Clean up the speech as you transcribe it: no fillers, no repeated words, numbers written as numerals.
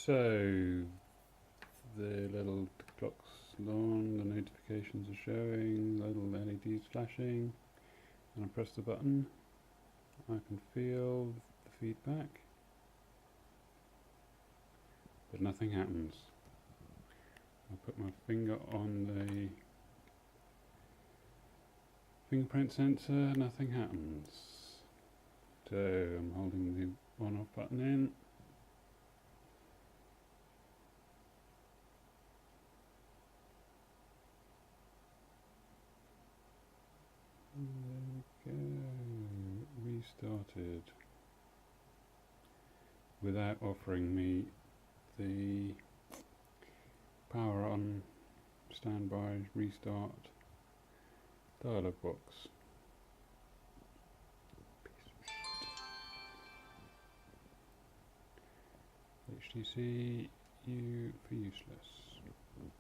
So the little clock's on, the notifications are showing, little LEDs flashing, and I press the button. I can feel the feedback, but nothing happens. I put my finger on the fingerprint sensor, nothing happens. So I'm holding the on-off button in. There we go, restarted without offering me the power on, standby, restart dialog box. HTC U for useless.